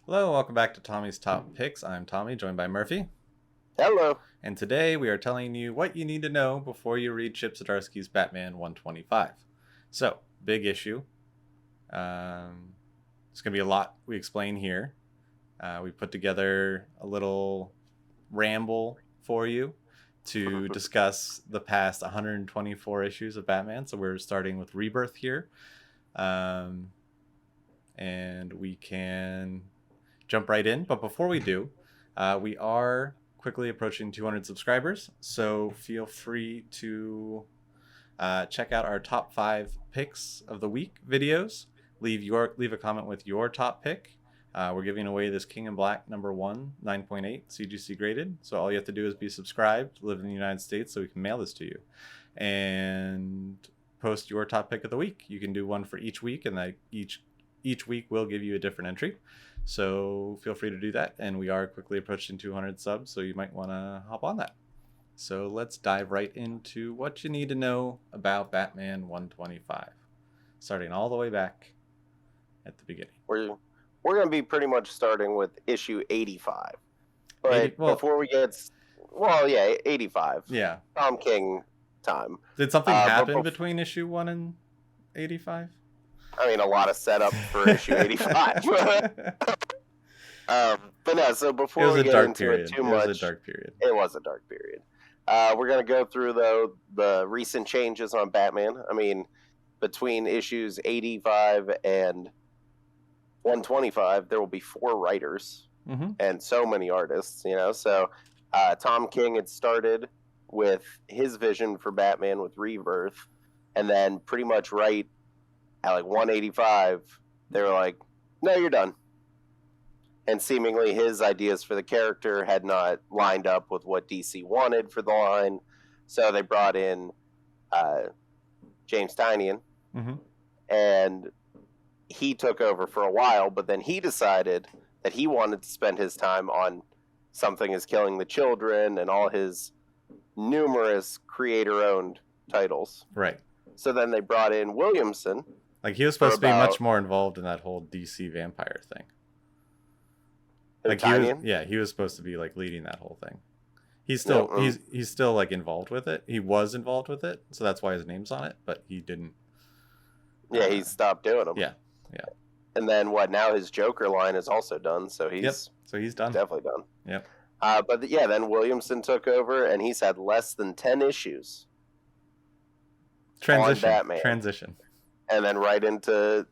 Hello, welcome back to Tommy's Top Picks. I'm Tommy, joined by Murphy. Hello. And today we are telling you what you need to know before you read Chip Zdarsky's Batman 125. So, big issue. It's going to be a lot we explain here. We put together a little ramble for you to discuss the past 124 issues of Batman. So we're starting with Rebirth here. And we can jump right in. But before we do, we are quickly approaching 200 subscribers. So feel free to check out our top 5 picks of the week videos. Leave a comment with your top pick. We're giving away this King in Black #1 9.8 CGC graded. So all you have to do is be subscribed, live in the United States, so we can mail this to you, and post your top pick of the week. You can do one for each week, and each week will give you a different entry. So feel free to do that. And we are quickly approaching 200 subs, so you might want to hop on that. So let's dive right into what you need to know about Batman 125, starting all the way back at the beginning. We're going to be pretty much starting with issue 85. But before we get... 85. Yeah. Tom King time. Did something happen between issue 1 and 85? I mean, a lot of setup for issue 85. But no, so before we get into it too much... It was a dark period. It was a dark period. We're going to go through, though, the recent changes on Batman. I mean, between issues 85 and 125, there will be 4 writers and so many artists, So Tom King had started with his vision for Batman with Rebirth, and then pretty much right at like 185, they were like, no, you're done. And seemingly his ideas for the character had not lined up with what DC wanted for the line. So they brought in James Tynion, and he took over for a while, but then he decided that he wanted to spend his time on Something is Killing the Children and all his numerous creator-owned titles. Right. So then they brought in Williamson. Like, he was supposed to be much more involved in that whole DC vampire thing. Like he was supposed to be like leading that whole thing. He's still he's still like involved with it. He was involved with it, so that's why his name's on it. But he didn't. Yeah, he stopped doing them. Yeah. And then now his Joker line is also done, so he's done. Definitely done. Yep. But then Williamson took over, and he's had less than 10 issues. On Batman. Transition. And then right into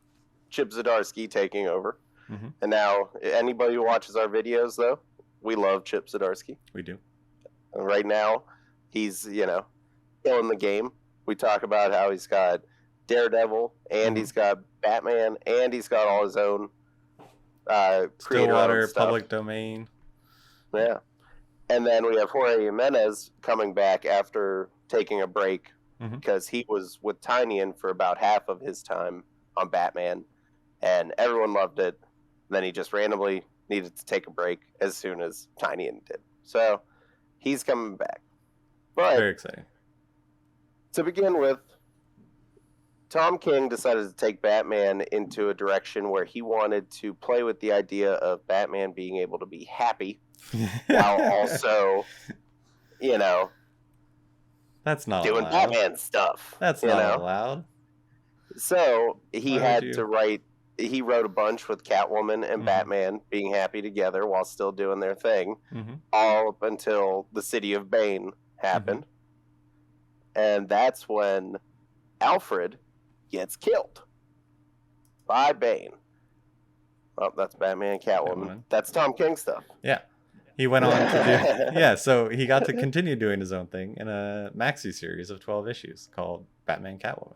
Chip Zdarsky taking over. And now, anybody who watches our videos, though, we love Chip Zdarsky. We do. And right now, he's, killing the game. We talk about how he's got Daredevil, and he's got Batman, and he's got all his own Stillwater, public domain. Yeah. And then we have Jorge Jimenez coming back after taking a break because he was with Tynion for about half of his time on Batman, and everyone loved it. Then he just randomly needed to take a break as soon as Tynion did. So he's coming back. But very exciting. To begin with, Tom King decided to take Batman into a direction where he wanted to play with the idea of Batman being able to be happy while also, that's not doing allowed. Batman stuff. That's not allowed. So he he wrote a bunch with Catwoman and Batman being happy together while still doing their thing, all up until the City of Bane happened. And that's when Alfred gets killed by Bane. Oh, that's Batman and Catwoman. That's Tom King stuff. Yeah. He went on to do... Yeah, so he got to continue doing his own thing in a maxi series of 12 issues called Batman Catwoman.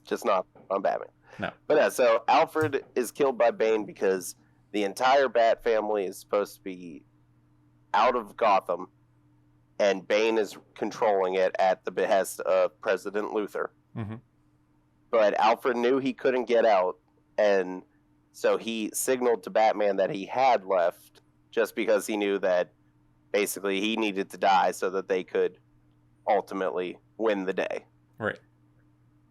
Just not on Batman. No. But yeah, so Alfred is killed by Bane because the entire Bat family is supposed to be out of Gotham, and Bane is controlling it at the behest of President Luthor. But Alfred knew he couldn't get out, and so he signaled to Batman that he had left just because he knew that basically he needed to die so that they could ultimately win the day. Right.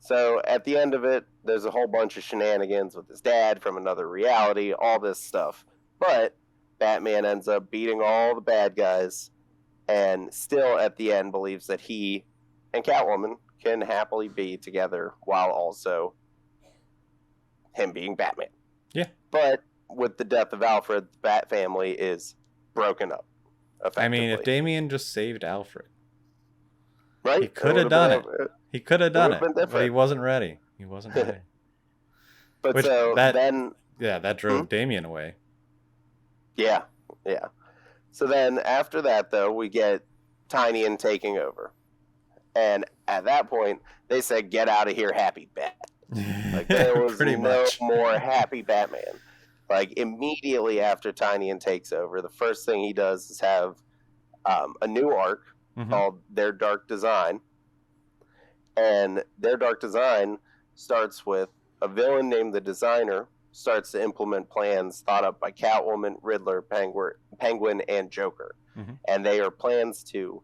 So at the end of it, there's a whole bunch of shenanigans with his dad from another reality, all this stuff. But Batman ends up beating all the bad guys and still at the end believes that he and Catwoman can happily be together while also him being Batman. Yeah. But with the death of Alfred, the Bat family is broken up. I mean, if Damian just saved Alfred, right? He could have done it. He could have done it, but he wasn't ready. He wasn't ready. But Which so then, that drove Damian away. Yeah. So then after that, though, we get Tynion taking over, and at that point, they said, "Get out of here, happy Bat." Like there was no more happy Batman. Like immediately after Tynion takes over, the first thing he does is have a new arc called Their Dark Design. And Their Dark Design starts with a villain named the Designer starts to implement plans thought up by Catwoman, Riddler, Penguin, and Joker. And they are plans to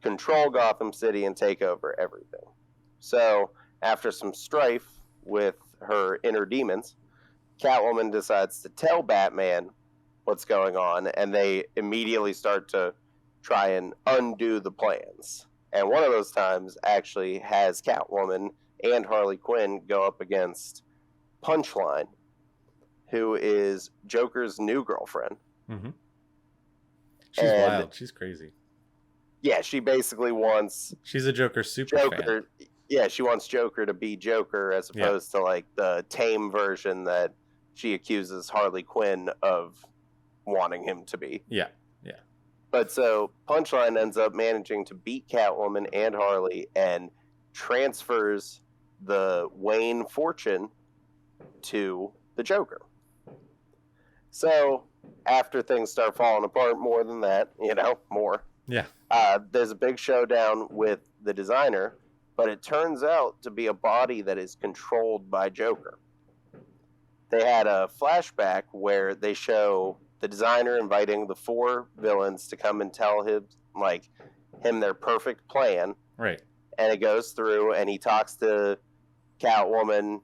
control Gotham City and take over everything. So after some strife with her inner demons, Catwoman decides to tell Batman what's going on, and they immediately start to try and undo the plans. And one of those times actually has Catwoman and Harley Quinn go up against Punchline, who is Joker's new girlfriend. She's wild. She's crazy. Yeah, she basically wants... She's a Joker fan. Yeah, she wants Joker to be Joker as opposed to like the tame version that she accuses Harley Quinn of wanting him to be. Yeah. But so Punchline ends up managing to beat Catwoman and Harley and transfers the Wayne fortune to the Joker. So after things start falling apart more than that, more. Yeah. There's a big showdown with the Designer, but it turns out to be a body that is controlled by Joker. They had a flashback where they show the Designer inviting the 4 villains to come and tell him their perfect plan. Right. And it goes through, and he talks to Catwoman,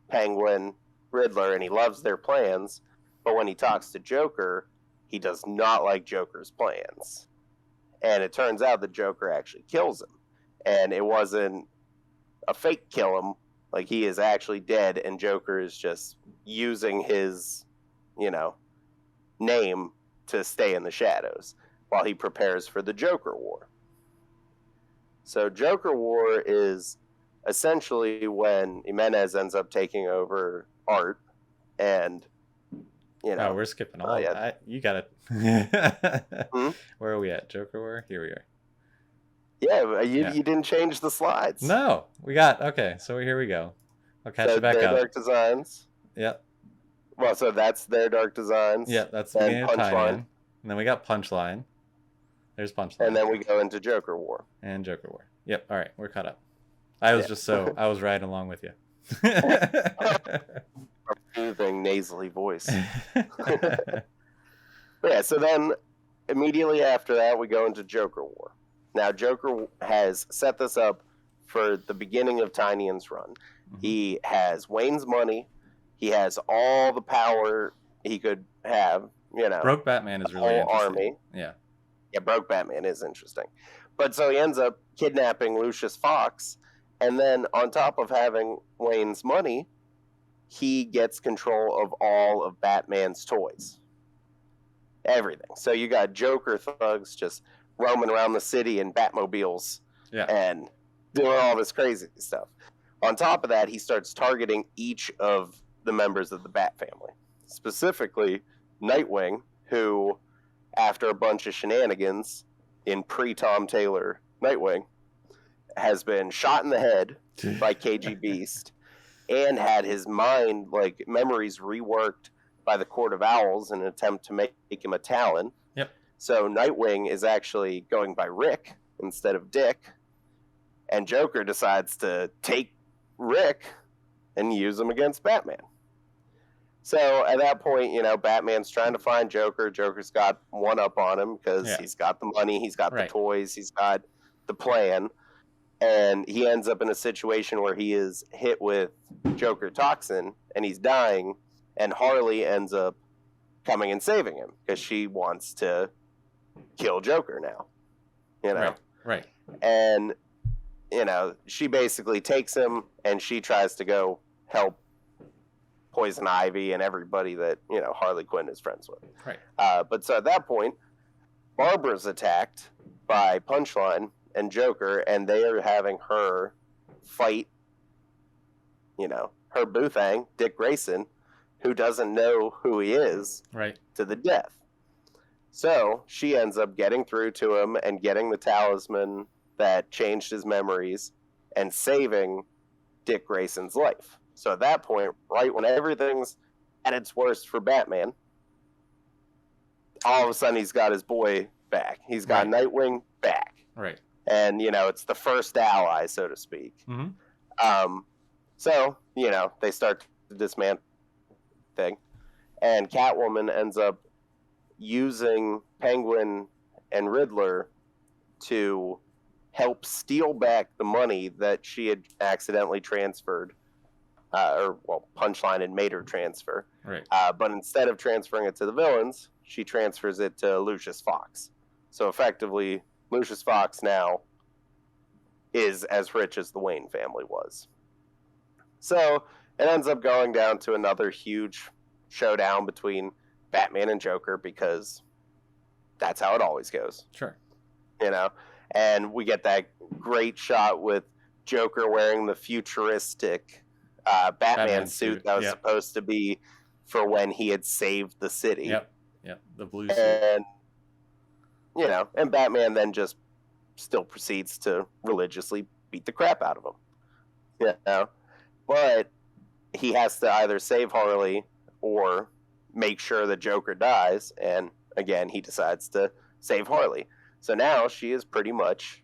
Penguin, Riddler, and he loves their plans. But when he talks to Joker, he does not like Joker's plans. And it turns out the Joker actually kills him. And it wasn't a fake kill him. Like, he is actually dead, and Joker is just using his, name to stay in the shadows while he prepares for the Joker War. So Joker War is essentially when Jimenez ends up taking over art, and, Oh, we're skipping all that. You got it. Where are we at? Joker War? Here we are. Yeah, you didn't change the slides. No, okay, so here we go. I'll catch you back up. Dark Designs. Yep. Well, so that's Their Dark Designs. Yeah, that's the beginning of Punchline. And then we got Punchline. There's Punchline. And then we go into Joker War. And Joker War. Yep, all right, we're caught up. I was riding along with you. Moving nasally voice. But yeah, so then immediately after that, we go into Joker War. Now, Joker has set this up for the beginning of Tynion's run. He has Wayne's money. He has all the power he could have. Broke Batman is really interesting. Army. Yeah, Broke Batman is interesting. But so he ends up kidnapping Lucius Fox, and then on top of having Wayne's money, he gets control of all of Batman's toys. Everything. So you got Joker thugs just roaming around the city in Batmobiles and doing all this crazy stuff. On top of that, he starts targeting each of the members of the Bat family. Specifically, Nightwing, who, after a bunch of shenanigans in pre-Tom Taylor Nightwing, has been shot in the head by KG Beast and had his mind, memories reworked by the Court of Owls in an attempt to make him a Talon. Yep. So Nightwing is actually going by Rick instead of Dick, and Joker decides to take Rick and use him against Batman. So at that point, Batman's trying to find Joker. Joker's got one up on him because he's got the money, he's got the toys, he's got the plan. And he ends up in a situation where he is hit with Joker toxin and he's dying, and Harley ends up coming and saving him because she wants to kill Joker now. Right. And she basically takes him and she tries to go help Poison Ivy and everybody that Harley Quinn is friends with. Right. But so at that point, Barbara's attacked by Punchline and Joker, and they are having her fight, her Boothang, Dick Grayson, who doesn't know who he is, right, to the death. So she ends up getting through to him and getting the talisman that changed his memories and saving Dick Grayson's life. So at that point, right when everything's at its worst for Batman, all of a sudden he's got his boy back. He's got Nightwing back. Right. And, it's the first ally, so to speak. Mm-hmm. So, they start to dismantle thing. And Catwoman ends up using Penguin and Riddler to help steal back the money that she had accidentally transferred. Punchline had made her transfer. Right. But instead of transferring it to the villains, she transfers it to Lucius Fox. So effectively, Lucius Fox now is as rich as the Wayne family was. So it ends up going down to another huge showdown between Batman and Joker, because that's how it always goes. Sure. And we get that great shot with Joker wearing the futuristic Batman suit that was supposed to be for when he had saved the city. Yep. The blue suit. And and Batman then just still proceeds to religiously beat the crap out of him. But he has to either save Harley or make sure the Joker dies, and again he decides to save Harley. So now she is pretty much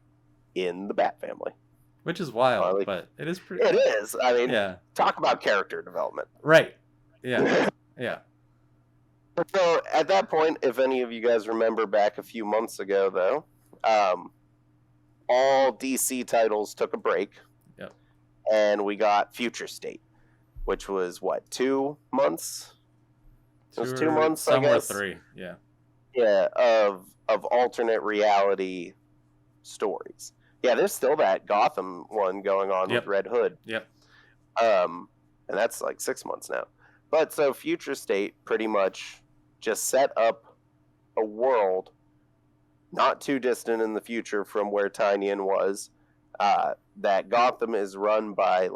in the Bat family. Which is wild, but it is pretty... It is. I mean, talk about character development. Right. Yeah. Yeah. So at that point, if any of you guys remember back a few months ago, though, all DC titles took a break. Yep. And we got Future State, which was, 2 months? It was 2 months, I guess. Somewhere 3, yeah. Yeah, of alternate reality stories. Yeah, there's still that Gotham one going on with Red Hood. Yep. And that's 6 months now. But so Future State pretty much just set up a world not too distant in the future from where Tynion was, that Gotham is run by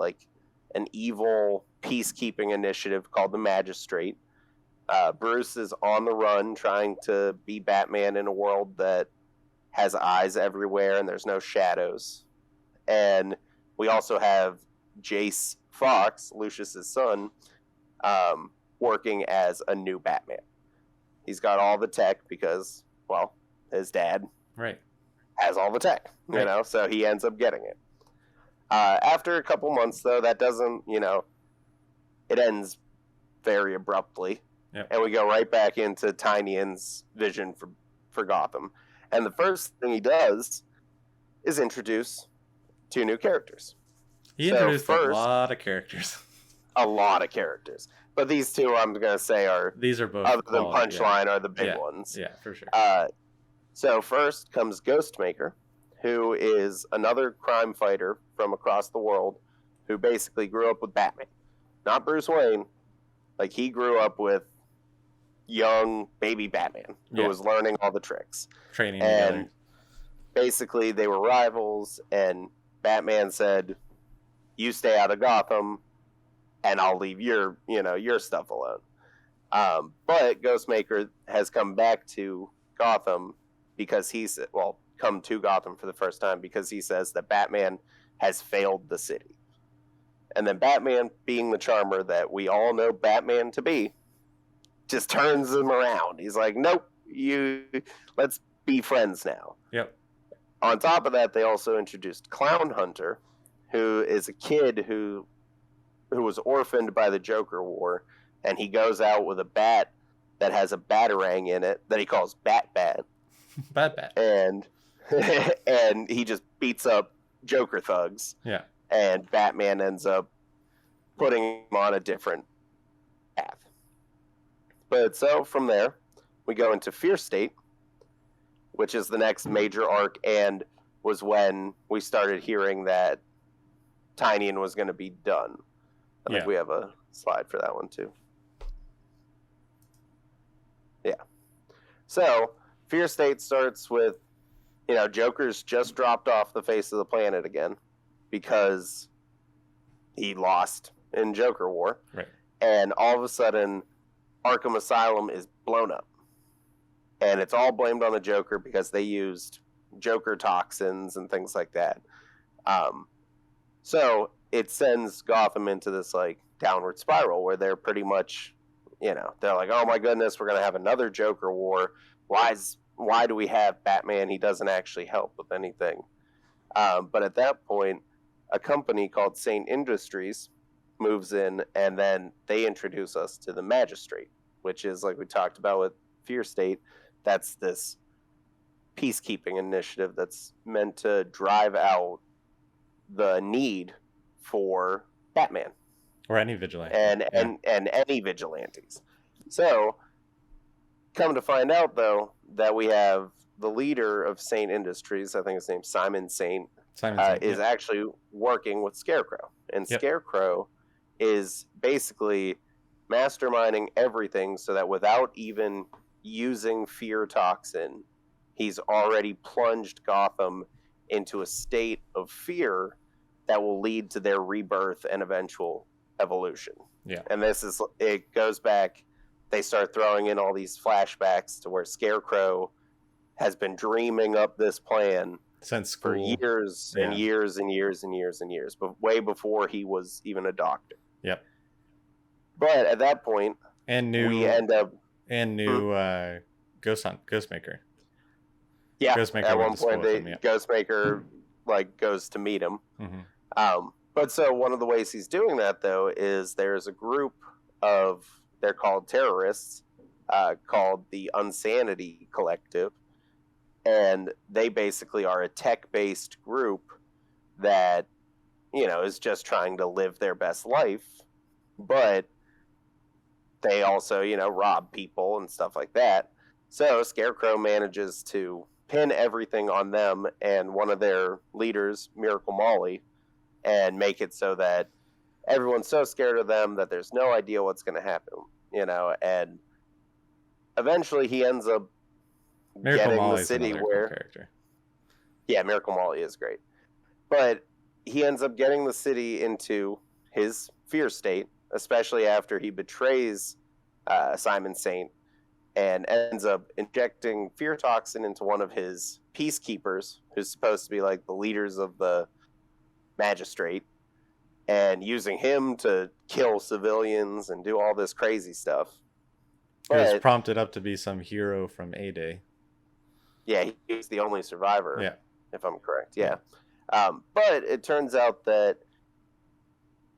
an evil peacekeeping initiative called the Magistrate. Bruce is on the run trying to be Batman in a world that has eyes everywhere and there's no shadows. And we also have Jace Fox, Lucius's son, working as a new Batman. He's got all the tech because, his dad has all the tech, so he ends up getting it. After a couple months, though, that doesn't, it ends very abruptly. Yep. And we go right back into Tynion's vision for Gotham. And the first thing he does is introduce 2 new characters. He introduced a lot of characters. A lot of characters. But these 2, I'm going to say, these are both, other than Punchline, are the big ones. Yeah, for sure. So first comes Ghostmaker, who is another crime fighter from across the world who basically grew up with Batman. Not Bruce Wayne. He grew up with young baby Batman who was learning all the tricks. Training and together. Basically, they were rivals, and Batman said, "You stay out of Gotham, and I'll leave your stuff alone." But Ghostmaker has come back to Gotham because come to Gotham for the first time because he says that Batman has failed the city. And then Batman, being the charmer that we all know Batman to be, just turns him around. He's like, "Nope, let's be friends now." Yep. On top of that, they also introduced Clown Hunter, who is a kid who was orphaned by the Joker War, and he goes out with a bat that has a batarang in it that he calls Bat. Bat. And and he just beats up Joker thugs. Yeah. And Batman ends up putting him on a different path. But so from there, we go into Fear State, which is the next major arc, and was when we started hearing that Tynion was going to be done. I think we have a slide for that one too. Yeah. So Fear State starts with, Joker's just dropped off the face of the planet again because he lost in Joker War. Right. And all of a sudden, Arkham Asylum is blown up. And it's all blamed on the Joker because they used Joker toxins and things like that. So it sends Gotham into this like downward spiral where they're pretty much, they're like, oh my goodness, we're going to have another Joker War. Why do we have Batman? He doesn't actually help with anything. But at that point, a company called Saint Industries moves in, and then they introduce us to the Magistrate, which is, like we talked about with Fear State, that's this peacekeeping initiative that's meant to drive out the need for Batman. Or any vigilante. And any vigilantes. So, come to find out, though, that we have the leader of Saint Industries, I think his name's Simon Saint, is actually working with Scarecrow. And Scarecrow is basically masterminding everything so that without even using fear toxin, he's already plunged Gotham into a state of fear that will lead to their rebirth and eventual evolution. Yeah. And it goes back, they start throwing in all these flashbacks to where Scarecrow has been dreaming up this plan since school. For years and years and years and years and years, but way before he was even a doctor. Yep. But at that point, we end up Ghostmaker. Yeah. Ghostmaker at one point, Ghostmaker goes to meet him. Mm-hmm. But so one of the ways he's doing that, though, is there's a group of, they're called terrorists, called the Unsanity Collective. And they basically are a tech-based group that, is just trying to live their best life. But they also, rob people and stuff like that. So Scarecrow manages to pin everything on them and one of their leaders, Miracle Molly, and make it so that everyone's so scared of them that there's no idea what's going to happen, and eventually he ends up getting the city where... character. Yeah, Miracle Molly is great. But he ends up getting the city into his fear state, especially after he betrays Simon Saint and ends up injecting fear toxin into one of his peacekeepers, who's supposed to be like the leaders of the Magistrate, and using him to kill civilians and do all this crazy stuff. He was prompted up to be some hero from A-Day. Yeah, he's the only survivor, yeah, if I'm correct. Yeah. But it turns out that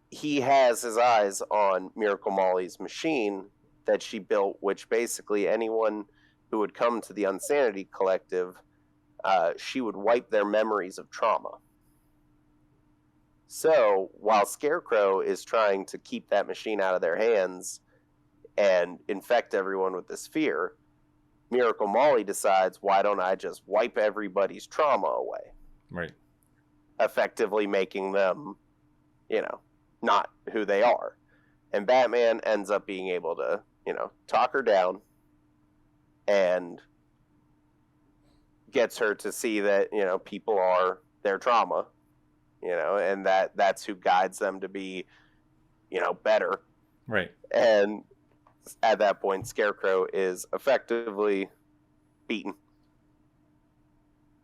he has his eyes on Miracle Molly's machine that she built, which basically anyone who would come to the Unsanity Collective, she would wipe their memories of trauma. So while Scarecrow is trying to keep that machine out of their hands and infect everyone with this fear, Miracle Molly decides, why don't I just wipe everybody's trauma away? Right. Effectively making them, not who they are. And Batman ends up being able to, talk her down and gets her to see that, people are their trauma, and that's who guides them to be, better. Right. And at that point, Scarecrow is effectively beaten.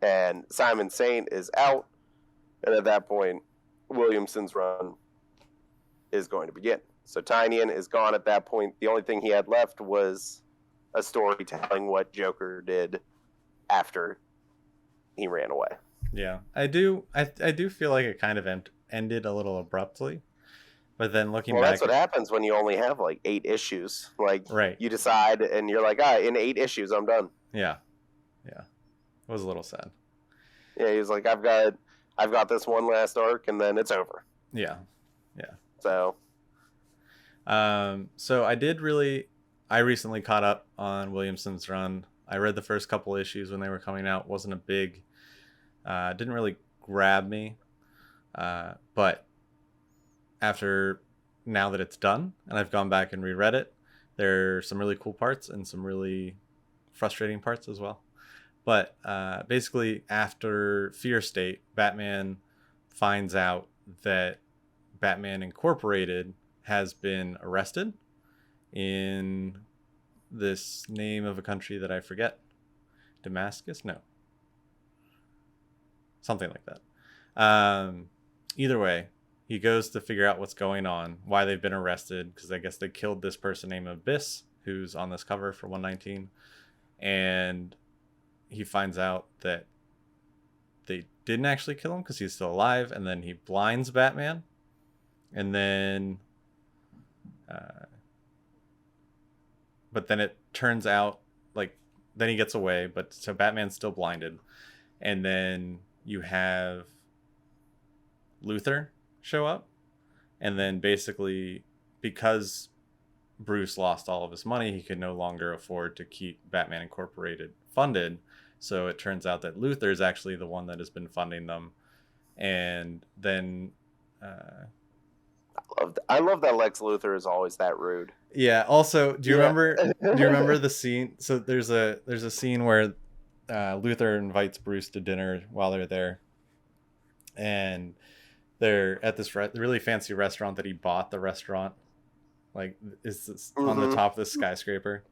And Simon Saint is out. And at that point, Williamson's run is going to begin. So Tynion is gone at that point. The only thing he had left was a story telling what Joker did after he ran away. Yeah, I do feel like it kind of ended a little abruptly. But then looking back... Well, that's what happens when you only have, 8 issues. Right. You decide, and you're like, in 8 issues, I'm done. Yeah. Yeah. It was a little sad. Yeah, he was like, I've got this one last arc, and then it's over. Yeah, yeah. So, So I recently caught up on Williamson's run. I read the first couple issues when they were coming out. Wasn't a big, didn't really grab me. But after now that it's done and I've gone back and reread it, there are some really cool parts and some really frustrating parts as well. But basically, after Fear State, Batman finds out that Batman Incorporated has been arrested in this name of a country that I forget. Damascus? No. Something like that. Either way, he goes to figure out what's going on, why they've been arrested, because I guess they killed this person named Abyss, who's on this cover for 119. And he finds out that they didn't actually kill him because he's still alive, and then he blinds Batman. And then but then it turns out, like, then he gets away, but so Batman's still blinded. And then you have Luthor show up, and then basically, because Bruce lost all of his money, he could no longer afford to keep Batman Incorporated funded. So it turns out that Luthor is actually the one that has been funding them. And then I love that Lex Luthor is always that rude. yeah. Also, do you remember the scene? So there's a scene where Luthor invites Bruce to dinner while they're there, and they're at this really fancy restaurant that he bought. The restaurant, like, is on the top of this skyscraper.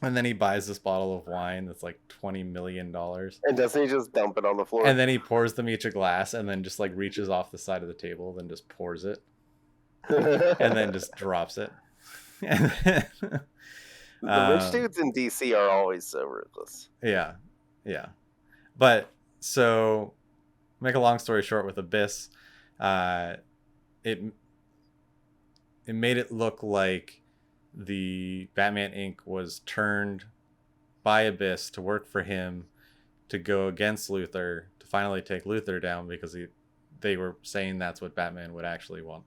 And then he buys this bottle of wine that's like $20 million. And doesn't he just dump it on the floor? And then he pours them each a glass and then just like reaches off the side of the table, then just pours it. And then just drops it. And then, the rich dudes in DC are always so ruthless. Yeah. Yeah. But so, make a long story short, with Abyss, it made it look like the Batman Inc. was turned by Abyss to work for him, to go against Luthor, to finally take Luthor down, because they were saying that's what Batman would actually want.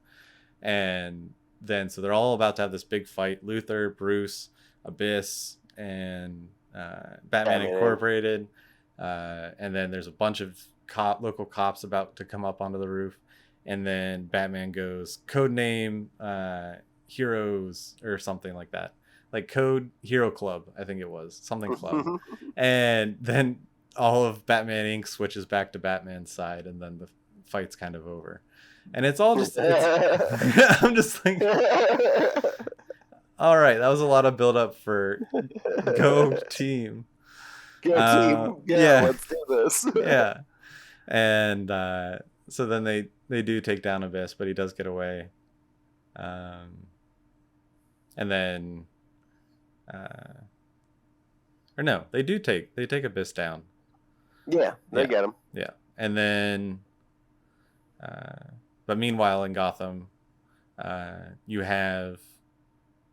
And then so they're all about to have this big fight: Luthor, Bruce, Abyss, and Batman Incorporated. And then there's a bunch of local cops about to come up onto the roof, and then Batman goes, codename Heroes or something like that, like Code Hero Club, I think it was something club. And then all of Batman Inc. switches back to Batman's side, and then the fight's kind of over, and it's all just I'm just like, all right, that was a lot of build up for go team. Go team. Yeah, let's do this. Yeah. And so then they do take down Abyss, but he does get away. And then or no, they take Abyss down. Yeah, they get him. Yeah. And then but meanwhile in Gotham, you have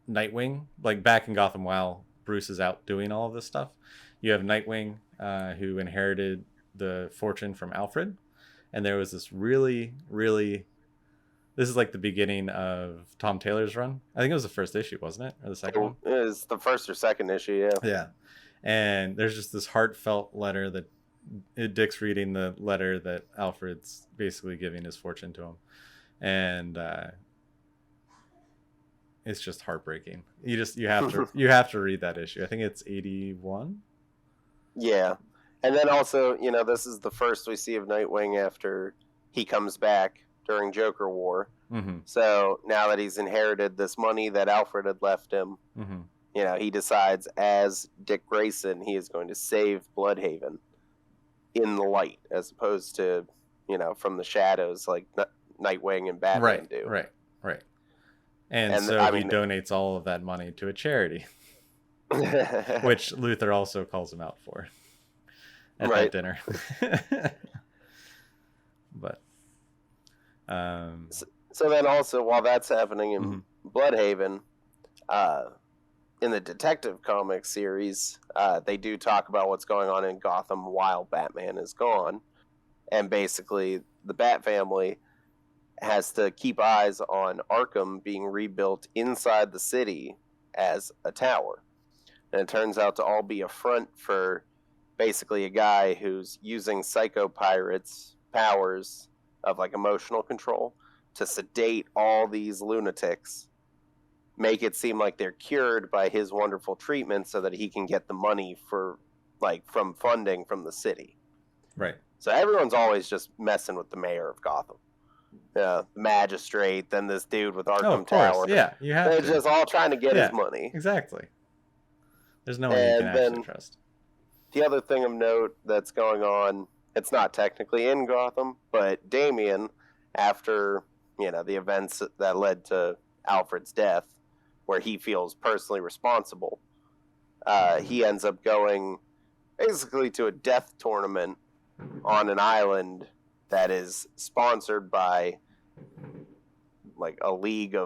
Nightwing, like back in Gotham while Bruce is out doing all of this stuff. You have Nightwing, who inherited the fortune from Alfred, and there was this really, really, this is like the beginning of Tom Taylor's run. I think it was the first issue, wasn't it, or the second one? It was the first or second issue, yeah. Yeah, and there's just this heartfelt letter that Dick's reading the letter that Alfred's basically giving his fortune to him, and it's just heartbreaking. You have to read that issue. I think it's 81. Yeah. And then also, this is the first we see of Nightwing after he comes back during Joker War. Mm-hmm. So now that he's inherited this money that Alfred had left him, mm-hmm. He decides as Dick Grayson, he is going to save Bloodhaven in the light, as opposed to, from the shadows like Nightwing and Batman do. Right. And so he donates all of that money to a charity, which Luthor also calls him out for at that dinner. But so then also, while that's happening in Bloodhaven, in the Detective Comics series, they do talk about what's going on in Gotham while Batman is gone. and basically the Bat family has to keep eyes on Arkham being rebuilt inside the city as a tower. And it turns out to all be a front for basically a guy who's using Psycho Pirate's powers of like emotional control to sedate all these lunatics, make it seem like they're cured by his wonderful treatment so that he can get the money for like from funding from the city. Right. So everyone's always just messing with the mayor of Gotham. The magistrate, then this dude with Arkham Tower. Yeah, you have They're to. just all trying to get his money. Exactly. There's no one you can actually trust. The other thing of note that's going on, it's not technically in Gotham, but Damian, after the events that led to Alfred's death, where he feels personally responsible, he ends up going basically to a death tournament on an island that is sponsored by like a league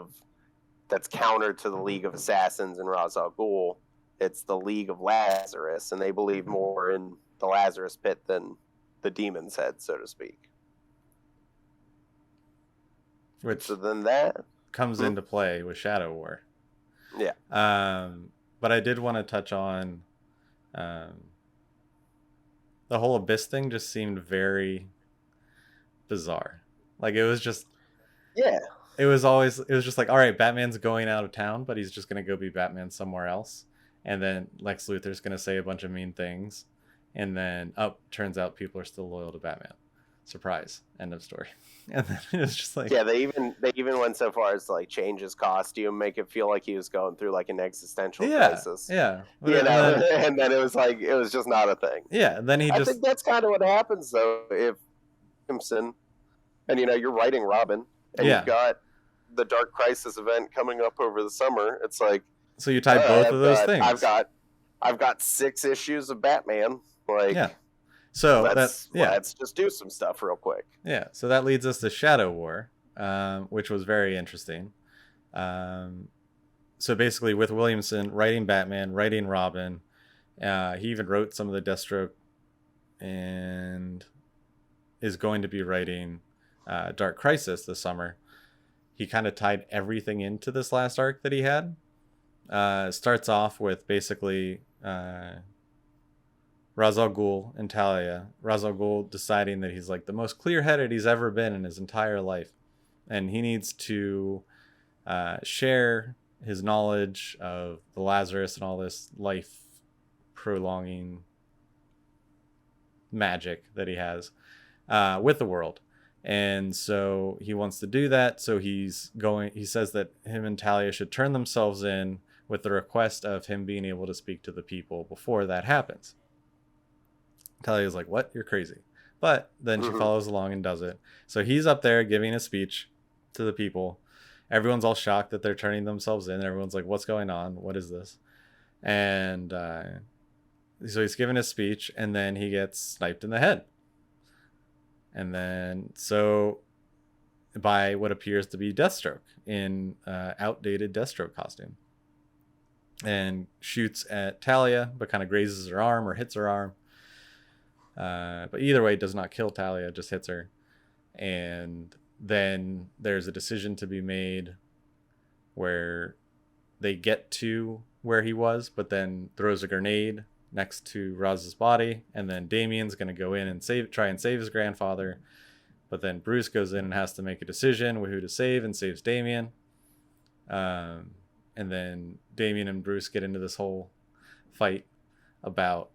that's counter to the League of Assassins and Ra's al Ghul. It's the League of Lazarus, and they believe more in the Lazarus pit than the demon's head, so to speak. Which then that comes into play with Shadow War. Yeah. But I did want to touch on the whole Abyss thing. Just seemed very bizarre. Like it was just it was just like, all right, Batman's going out of town, but he's just gonna go be Batman somewhere else, and then Lex Luthor's gonna say a bunch of mean things, and then turns out people are still loyal to Batman. Surprise, end of story. And then it was just like, they even went so far as to like change his costume, make it feel like he was going through like an existential crisis. Yeah. And then it was like it was just not a thing. Yeah, and then I think that's kind of what happens though if Williamson, and you're writing Robin, and you've got the Dark Crisis event coming up over the summer. It's like, so you tie both of those things. I've got 6 issues of Batman. Like, so let's just do some stuff real quick. Yeah, so that leads us to Shadow War, which was very interesting. So basically, with Williamson writing Batman, writing Robin, he even wrote some of the Deathstroke, and is going to be writing Dark Crisis this summer. He kind of tied everything into this last arc that he had. Starts off with basically Ra's al Ghul and Talia. Ra's al Ghul deciding that he's like the most clear-headed he's ever been in his entire life, and he needs to share his knowledge of the Lazarus and all this life-prolonging magic that he has with the world. And so he wants to do that. So he says that him and Talia should turn themselves in with the request of him being able to speak to the people before that happens. Talia's like, what? You're crazy. But then she follows along and does it. So he's up there giving a speech to the people. Everyone's all shocked that they're turning themselves in. Everyone's like, what's going on? What is this? And so he's giving his speech, and then he gets sniped in the head. And then, so by what appears to be Deathstroke in outdated Deathstroke costume, and shoots at Talia, but kind of grazes her arm or hits her arm. But either way, does not kill Talia, just hits her. And then there's a decision to be made where they get to where he was, but then throws a grenade next to Raz's body, and then Damian's going to go in and try and save his grandfather, but then Bruce goes in and has to make a decision with who to save, and saves Damian. And then Damian and Bruce get into this whole fight about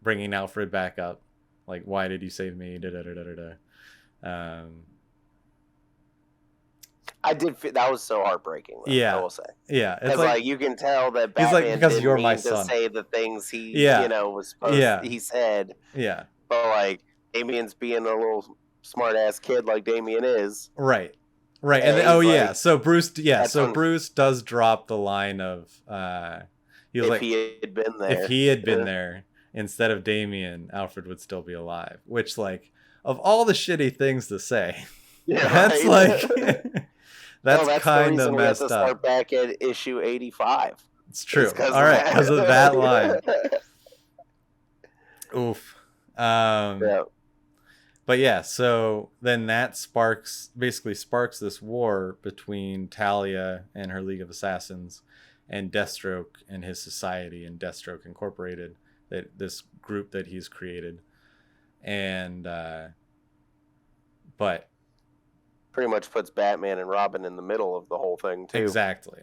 bringing Alfred back up, like, why did you save me? I did. That was so heartbreaking. Though, I will say. Yeah, it's like you can tell that Batman because you're my to son. say the things he, was supposed. He said. Yeah. But like Damian's being a little smart ass kid, like Damian is. Right. And then, so Bruce. Bruce does drop the line of. He was if he had been there. If he had been there instead of Damian, Alfred would still be alive. Which, like, of all the shitty things to say, that's like. That's kind of messed up. Start back at issue 85. It's true. All right, because of that line. Oof. But yeah, so then that basically sparks this war between Talia and her League of Assassins and Deathstroke and his society and Deathstroke Incorporated, this group that he's created. And but pretty much puts Batman and Robin in the middle of the whole thing too. Exactly.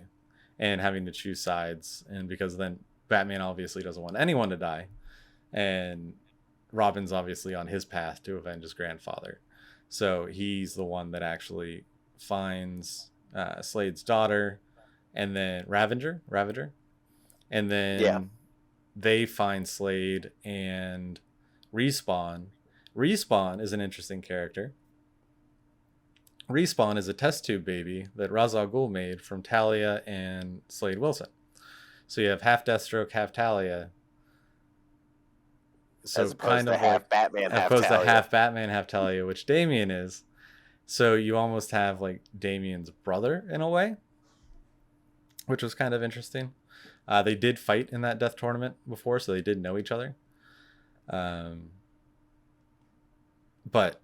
And having to choose sides, and because then Batman obviously doesn't want anyone to die, and Robin's obviously on his path to avenge his grandfather. So he's the one that actually finds Slade's daughter, and then Ravager, and then they find Slade and Respawn. Respawn is an interesting character. Respawn is a test tube baby that Ra's al Ghul made from Talia and Slade Wilson. So you have half Deathstroke, half Talia. So as opposed to half Batman, half opposed Talia. to half Batman, half Talia, which Damian is. So you almost have like Damian's brother in a way, which was kind of interesting. They did fight in that death tournament before, so they did know each other. But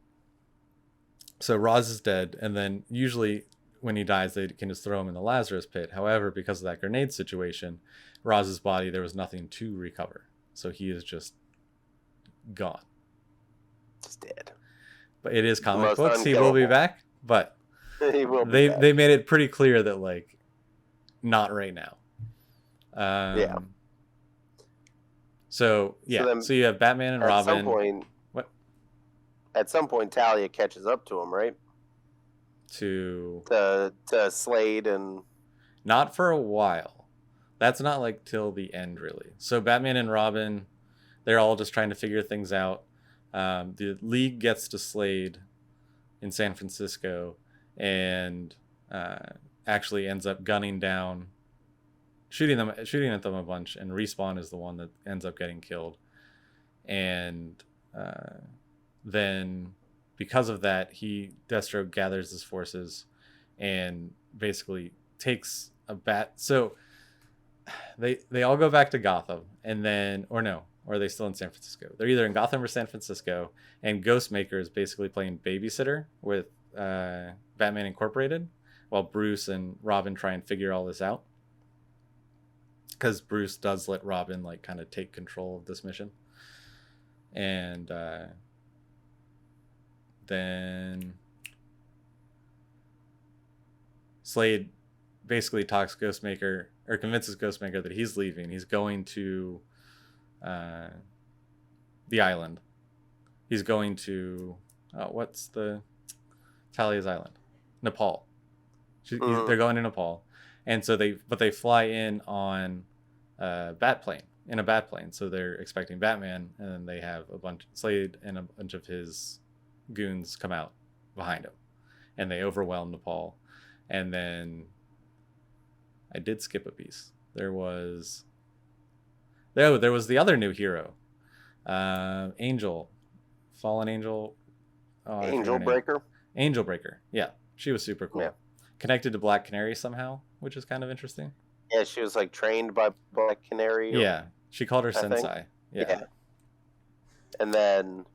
so Ra's is dead, and then usually when he dies, they can just throw him in the Lazarus pit. However, because of that grenade situation, Raz's body, there was nothing to recover. So he is just gone. He's dead. But it is comic books. He will be back, but he will be back. They made it pretty clear that, like, not right now. Yeah. So, yeah. So you have Batman and Robin. At some point, Talia catches up to him, right? To Slade and... Not for a while. That's not, like, till the end, really. So Batman and Robin, they're all just trying to figure things out. The League gets to Slade in San Francisco and actually ends up gunning down, shooting at them a bunch, and Respawn is the one that ends up getting killed. And then because of that, Deathstroke gathers his forces and basically takes a bat. So they all go back to Gotham, and then, or are they still in San Francisco? They're either in Gotham or San Francisco, and Ghostmaker is basically playing babysitter with Batman Incorporated, while Bruce and Robin try and figure all this out. Because Bruce does let Robin, like, kind of take control of this mission. And then Slade basically talks Ghostmaker, or convinces Ghostmaker that he's leaving. He's going to the island. He's going to what's the Talia's island? Nepal. They're going to Nepal, and so they fly in on a bat plane. So they're expecting Batman, and then they have Slade and a bunch of his goons come out behind him, and they overwhelm Nepal. And then I did skip a piece. There was the other new hero, Fallen Angel. Angel Breaker. Angel Breaker. Yeah, she was super cool. Yeah. Connected to Black Canary somehow, which is kind of interesting. Yeah, she was like trained by Black Canary. Yeah, she called her Sensei. Yeah. And then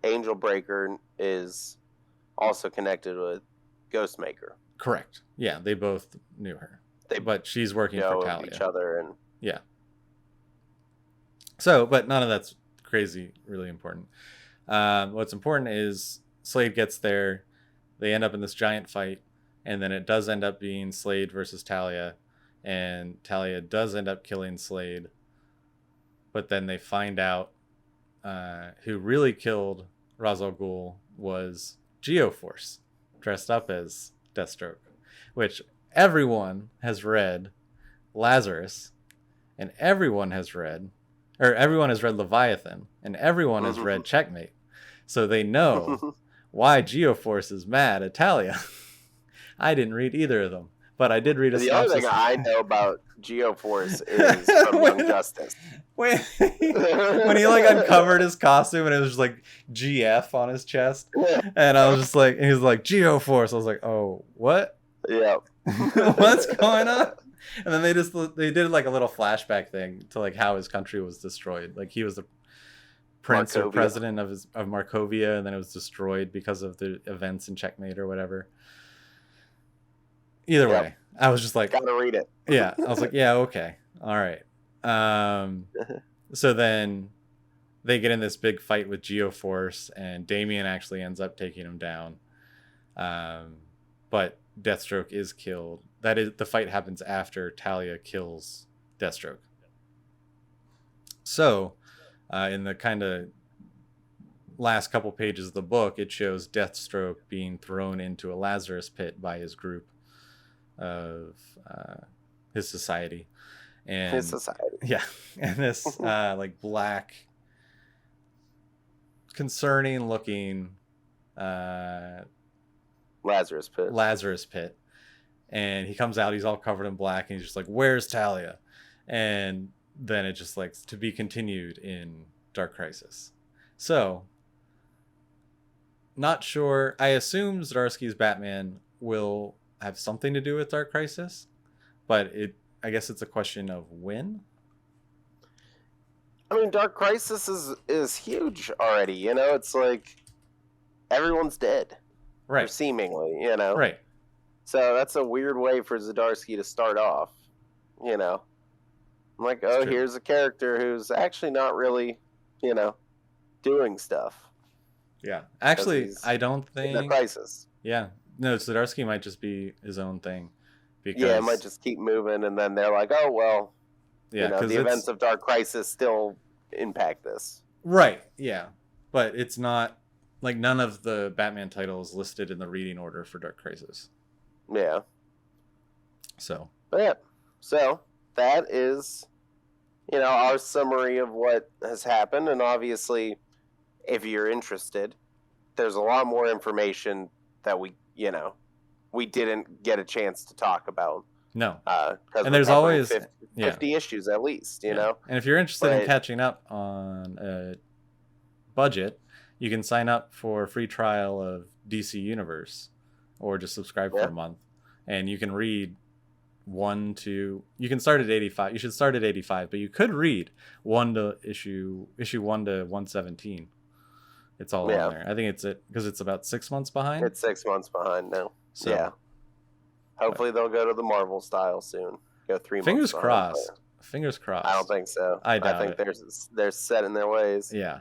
Angel Breaker is also connected with Ghostmaker. Correct. Yeah, they both knew her. But she's working for Talia. Each other and yeah. So, but none of that's crazy, really important. What's important is Slade gets there. They end up in this giant fight, and then it does end up being Slade versus Talia, and Talia does end up killing Slade. But then they find out who really killed Ra's al Ghul was Geoforce, dressed up as Deathstroke, which everyone has read Lazarus, and everyone has read Leviathan, and everyone has read Checkmate. So they know why Geoforce is mad at Talia. I didn't read either of them, but I did read a synopsis. The only thing I know about Geoforce is from Young Justice. When he like uncovered his costume and it was just like GF on his chest, and I was just like, and he was like Geoforce. I was like, oh, what? Yeah. What's going on? And then they did like a little flashback thing to like how his country was destroyed. Like he was the prince or Markovia. president of Markovia, and then it was destroyed because of the events in Checkmate or whatever. Either Yep. way, I was just like, Gotta read it. yeah, I was like, yeah, okay, all right. So then they get in this big fight with Geoforce, and Damian actually ends up taking him down. But Deathstroke is killed. That is, the fight happens after Talia kills Deathstroke. So, in the kind of last couple pages of the book, it shows Deathstroke being thrown into a Lazarus pit by his group of his society. And His society. Yeah, and this like black, concerning looking Lazarus pit. And he comes out, he's all covered in black, and he's just like, where's Talia? And then it just like, to be continued in Dark Crisis. So not sure. I assume Zdarsky's Batman will have something to do with Dark Crisis, but I guess it's a question of when. I mean, Dark Crisis is huge already. You know, it's like everyone's dead, Right? or seemingly. You know, Right. So that's a weird way for Zdarsky to start off. You know, I'm like, oh, here's a character who's actually not really, you know, doing stuff. Yeah, actually, I don't think Dark Crisis. Yeah, no, Zdarsky might just be his own thing. Because, yeah, it might just keep moving, and then they're like, oh well. Yeah, you know, the events of Dark Crisis still impact this. Right, yeah. But it's not, like, none of the Batman titles listed in the reading order for Dark Crisis. Yeah. So. But yeah. So, that is, you know, our summary of what has happened. And obviously, if you're interested, there's a lot more information that we didn't get a chance to talk about. No. And there's always 50 issues at least, you know? And if you're interested in catching up on a budget, you can sign up for a free trial of DC Universe or just subscribe for a month. And you can read you can start at 85. You should start at 85, but you could read issue 1 to 117. It's all on there. I think because it's about 6 months behind. It's 6 months behind now. So, yeah. Hopefully they'll go to the Marvel style soon. Go 3 months. Fingers crossed. Fingers crossed. I don't think so. I think they're set in their ways. Yeah.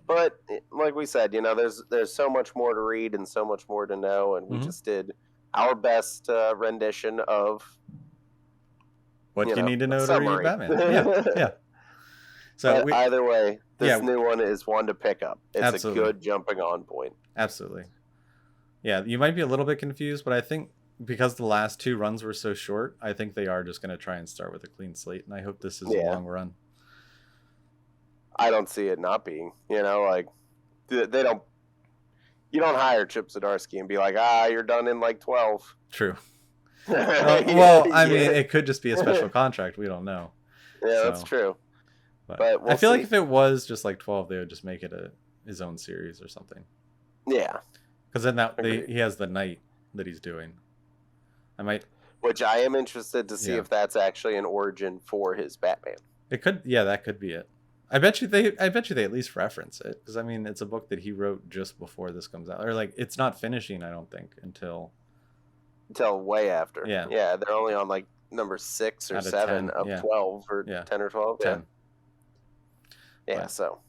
But like we said, you know, there's so much more to read and so much more to know, and we just did our best rendition of what you need to know to read Batman. Yeah. So either way, this new one is one to pick up. It's a good jumping on point. Absolutely. Yeah, you might be a little bit confused, but I think because the last 2 runs were so short, I think they are just going to try and start with a clean slate, and I hope this is a long run. I don't see it not being. You know, like you don't hire Chip Zdarsky and be like, you're done in like 12. True. Well, I mean, it could just be a special contract. We don't know. Yeah, that's true. But I feel like if it was just like 12, they would just make it his own series or something. Yeah. Because then he has the night that he's doing. Which I am interested to see if that's actually an origin for his Batman. It could, that could be it. I bet you they at least reference it, because I mean it's a book that he wrote just before this comes out, or like it's not finishing. I don't think until way after. Yeah, they're only on like number 6 or 7 of 12 or 10 or 12. 10. Yeah. But, so.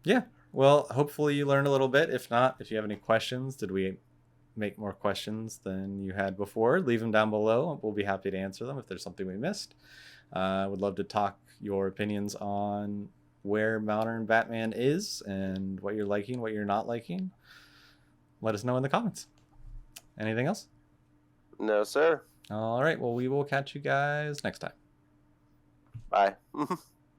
Yeah. Well, hopefully you learned a little bit. If not, if you have any questions, did we make more questions than you had before? Leave them down below. We'll be happy to answer them if there's something we missed. Would love to talk your opinions on where modern Batman is and what you're liking, what you're not liking. Let us know in the comments. Anything else? No, sir. All right. Well, we will catch you guys next time. Bye.